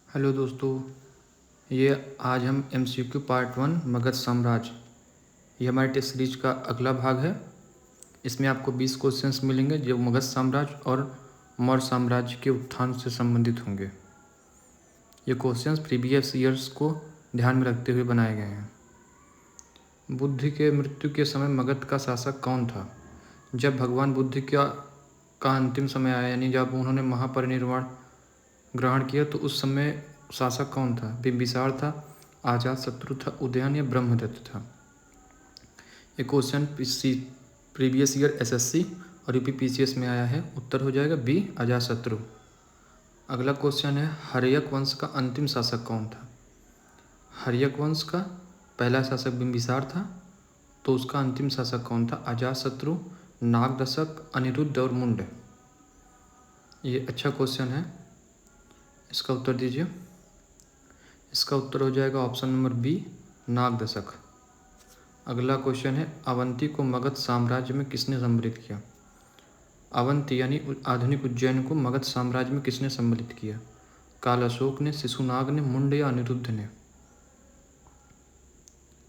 Hello दोस्तों, ये आज हम MCQ पार्ट 1 मगध साम्राज्य, ये हमारे टेस्ट सीरीज का अगला भाग है। इसमें आपको 20 क्वेश्चंस मिलेंगे जो मगध साम्राज्य और मौर्य साम्राज्य के उत्थान से संबंधित होंगे। ये क्वेश्चंस प्रीवियस ईयर्स को ध्यान में रखते हुए बनाए गए हैं। बुद्ध के मृत्यु के समय मगध का शासक कौन था? जब भगवान बुद्ध का अंतिम समय आया, यानी जब उन्होंने महापरिनिर्वाण ग्रहण किया, तो उस समय शासक कौन था? बिंबिसार था, अजातशत्रु था, उदयन या ब्रह्मदत्त था? ये क्वेश्चन प्रीवियस ईयर SSC और UPPCS में आया है। उत्तर हो जाएगा बी, अजातशत्रु। अगला क्वेश्चन है, हर्यक वंश का अंतिम शासक कौन था? हर्यक वंश का पहला शासक बिंबिसार था, तो उसका अंतिम शासक कौन था? अजातशत्रु, नागदशक, अनिरुद्ध और मुंड। ये अच्छा क्वेश्चन है, इसका उत्तर दीजिए। इसका उत्तर हो जाएगा ऑप्शन नंबर बी, नागदशक। अगला क्वेश्चन है, अवंती को मगध साम्राज्य में किसने सम्मिलित किया? अवंती यानी आधुनिक उज्जैन को मगध साम्राज्य में किसने सम्मिलित किया? काल अशोक ने, शिशुनाग ने, मुंड या अनिरुद्ध ने?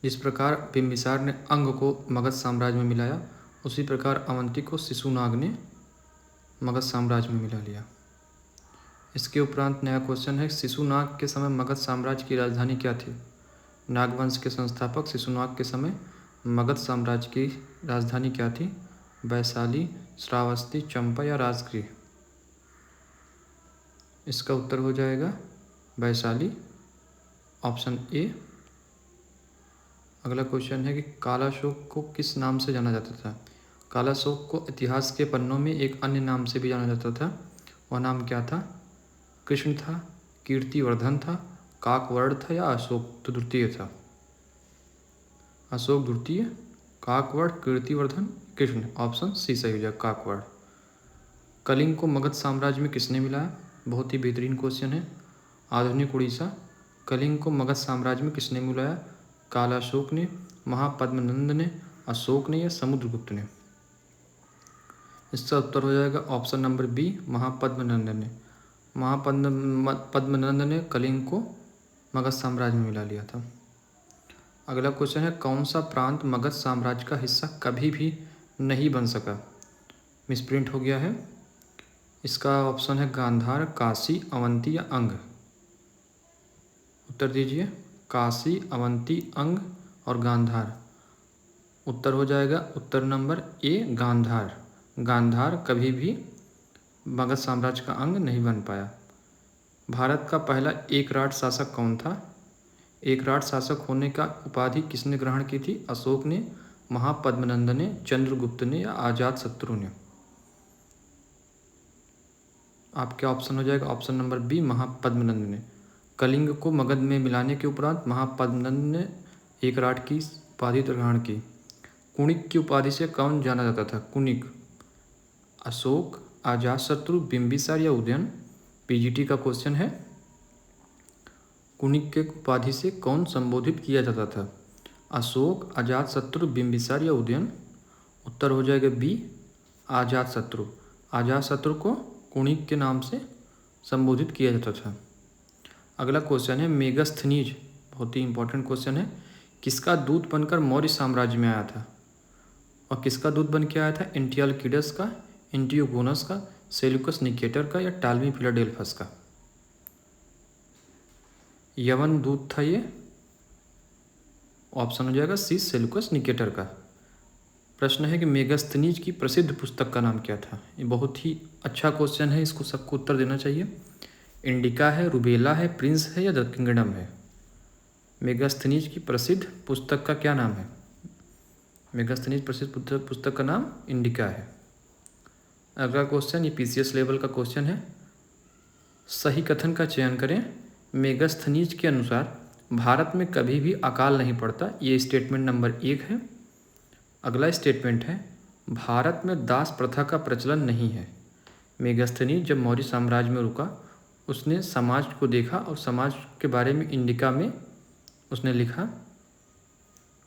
जिस प्रकार बिंबिसार ने अंग को मगध साम्राज्य में मिलाया, उसी प्रकार अवंती को शिशुनाग ने मगध साम्राज्य में मिला लिया। इसके उपरांत नया क्वेश्चन है, शिशुनाग के समय मगध साम्राज्य की राजधानी क्या थी? नागवंश के संस्थापक शिशुनाग के समय मगध साम्राज्य की राजधानी क्या थी? वैशाली, श्रावस्ती, चंपा या राजगृह? इसका उत्तर हो जाएगा वैशाली, ऑप्शन ए। अगला क्वेश्चन है कि कालाशोक को किस नाम से जाना जाता था? कालाशोक को इतिहास के पन्नों में एक अन्य नाम से भी जाना जाता था। वह नाम क्या था? कृष्ण था, कीर्तिवर्धन था, काकवर्ण था या अशोक द्वितीय था? अशोक द्वितीय, काकवर्ण, कीर्तिवर्धन, कृष्ण। ऑप्शन सी सही हो जाएगा, काकवर्ण। कलिंग को मगध साम्राज्य में किसने मिलाया? बहुत ही बेहतरीन क्वेश्चन है। आधुनिक उड़ीसा, कलिंग को मगध साम्राज्य में किसने मिलाया? कालाशोक ने, महापद्मनंद ने, अशोक ने या समुद्रगुप्त ने? इसका उत्तर हो जाएगा ऑप्शन नंबर बी, महापद्मनंद ने। महापद्मनंद ने कलिंग को मगध साम्राज्य में मिला लिया था। अगला क्वेश्चन है, कौन सा प्रांत मगध साम्राज्य का हिस्सा कभी भी नहीं बन सका? मिसप्रिंट हो गया है। इसका ऑप्शन है गांधार, काशी, अवंती या अंग? उत्तर दीजिए। काशी, अवंती, अंग और गांधार। उत्तर हो जाएगा उत्तर नंबर ए, गांधार। गांधार कभी भी मगध साम्राज्य का अंग नहीं बन पाया। भारत का पहला एकराट शासक कौन था? एकराट शासक होने का उपाधि किसने ग्रहण की थी? अशोक ने, महापद्मनंद ने, चंद्रगुप्त ने या अजातशत्रु ने? आपका ऑप्शन हो जाएगा ऑप्शन नंबर बी, महापद्मनंद ने। कलिंग को मगध में मिलाने के उपरांत महापद्मनंद ने एकराट की उपाधि ग्रहण की। कुणिक की उपाधि से कौन जाना जाता था? कुणिक, अशोक, अजातशत्रु, बिंबिसार या उदयन? PGT का क्वेश्चन है। कुणिक के उपाधि से कौन संबोधित किया जाता था? अशोक, अजातशत्रु, बिंबिसार या उदयन? उत्तर हो जाएगा बी, अजातशत्रु। अजातशत्रु को कुणिक के नाम से संबोधित किया जाता था। अगला क्वेश्चन है, मेगस्थनीज, बहुत ही इंपॉर्टेंट क्वेश्चन है, किसका दूत बनकर मौर्य साम्राज्य में आया था? और किसका दूत बन के आया था? एंटियोकिडस का, एंटियोगोनस का, सेल्यूकस निकेटर का या टालमी फिलाडेल्फस का? यवन दूत था ये। ऑप्शन हो जाएगा सी, सेल्यूकस निकेटर का। प्रश्न है कि मेगस्थनीज की प्रसिद्ध पुस्तक का नाम क्या था? ये बहुत ही अच्छा क्वेश्चन है, इसको सबको उत्तर देना चाहिए। इंडिका है, रुबेला है, प्रिंस है या द किंगडम है? मेगस्थनीज की प्रसिद्ध पुस्तक का क्या नाम है? मेगस्थनीज प्रसिद्ध पुस्तक का नाम इंडिका है। अगला क्वेश्चन, ये PCS लेवल का क्वेश्चन है। सही कथन का चयन करें। मेगस्थनीज के अनुसार भारत में कभी भी अकाल नहीं पड़ता, ये स्टेटमेंट नंबर 1 है। अगला स्टेटमेंट है, भारत में दास प्रथा का प्रचलन नहीं है। मेगस्थनीज जब मौर्य साम्राज्य में रुका, उसने समाज को देखा और समाज के बारे में इंडिका में उसने लिखा।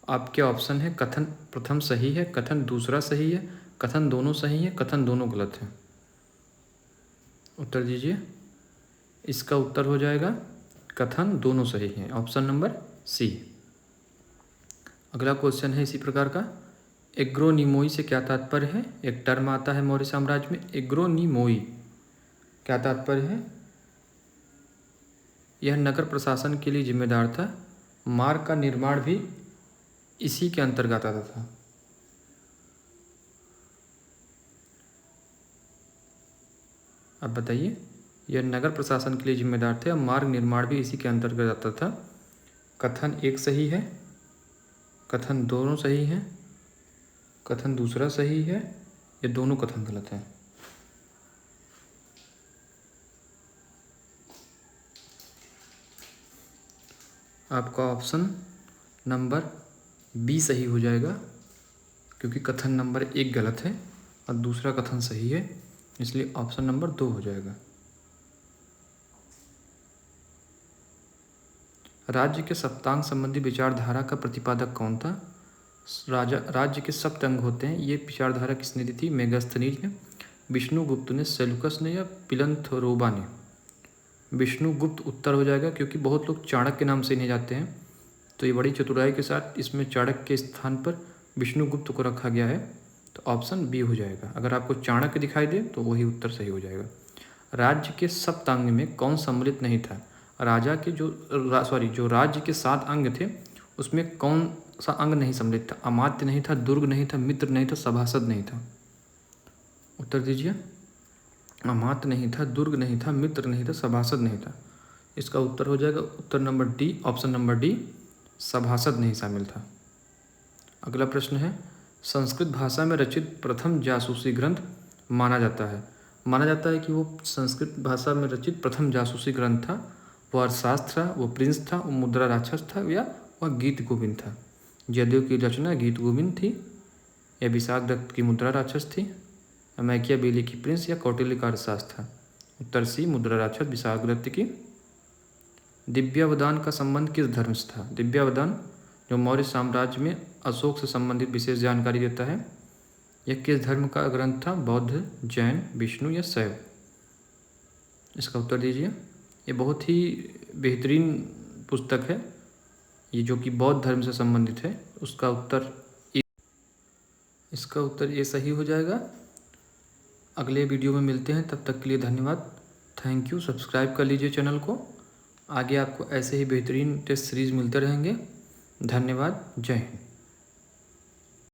आपके ऑप्शन है, कथन प्रथम सही है, कथन दूसरा सही है, कथन दोनों सही है, कथन दोनों गलत है? उत्तर दीजिए। इसका उत्तर हो जाएगा कथन दोनों सही हैं, ऑप्शन नंबर सी। अगला क्वेश्चन है इसी प्रकार का, एग्रोनिमोई से क्या तात्पर्य है। एक टर्म आता है मौर्य साम्राज्य में, एग्रोनिमोई, क्या तात्पर्य है। यह नगर प्रशासन के लिए जिम्मेदार था। मार्ग का निर्माण भी इसी के अंतर्गत आता था। अब बताइए, यह नगर प्रशासन के लिए जिम्मेदार थे और मार्ग निर्माण भी इसी के अंतर्गत आता था। कथन एक सही है, कथन दोनों सही हैं, कथन दूसरा सही है, ये दोनों कथन गलत हैं। आपका ऑप्शन नंबर बी सही हो जाएगा, क्योंकि कथन नंबर 1 गलत है और दूसरा कथन सही है, इसलिए ऑप्शन नंबर 2 हो जाएगा। राज्य के सप्तांग संबंधी विचारधारा का प्रतिपादक कौन था। राज्य के सप्त अंग होते हैं, ये विचारधारा किसने दी थी। मेगास्थनीज ने, विष्णुगुप्त ने, सेल्यूकस ने या पिलंथरोबा ने। विष्णुगुप्त उत्तर हो जाएगा, क्योंकि बहुत लोग चाणक्य के नाम से नहीं जाते हैं, तो ये बड़ी चतुराई के साथ इसमें चाणक्य के स्थान पर विष्णुगुप्त को रखा गया है, तो ऑप्शन बी हो जाएगा। अगर आपको चाणक्य दिखाई दे तो वही उत्तर सही हो जाएगा। राज्य के सप्तांग में कौन सम्मिलित नहीं था। राजा के जो राज्य के 7 अंग थे उसमें कौन सा अंग नहीं सम्मिलित था। अमात्य नहीं था, दुर्ग नहीं था, मित्र नहीं था, सभासद नहीं था। उत्तर दीजिए। अमात्य नहीं था, दुर्ग नहीं था, मित्र नहीं था, सभासद नहीं था। इसका उत्तर हो जाएगा उत्तर number D, option number D, सभासद नहीं शामिल था। अगला प्रश्न है, संस्कृत भाषा में रचित प्रथम जासूसी ग्रंथ माना जाता है कि वो संस्कृत भाषा में रचित प्रथम जासूसी ग्रंथ था। वो अर्थशास्त्र था, वो प्रिंस था, वो मुद्रा राक्षस था, या वह गीत गोविंद था। जदयू की रचना गीत गोविंद थी, या विशाखदत्त की मुद्रा राक्षस थी, मैकियावेली की प्रिंस, या कौटिल्य का अर्थशास्त्र था। उत्तर सी, मुद्रा राक्षस, विशाखदत्त की। दिव्यावदान का संबंध किस धर्म से था। दिव्यावदान जो मौर्य साम्राज्य में अशोक से संबंधित विशेष जानकारी देता है। यह किस धर्म का ग्रंथ था। बौद्ध, जैन, विष्णु या शैव। इसका उत्तर दीजिए। ये बहुत ही बेहतरीन पुस्तक है, ये जो कि बौद्ध धर्म से संबंधित है। इसका उत्तर ये सही हो जाएगा। अगले वीडियो में मिलते हैं, तब तक के लिए धन्यवाद, थैंक यू। सब्सक्राइब कर लीजिए चैनल को, आगे आपको ऐसे ही बेहतरीन टेस्ट सीरीज़ मिलते रहेंगे। धन्यवाद, जय हिंद।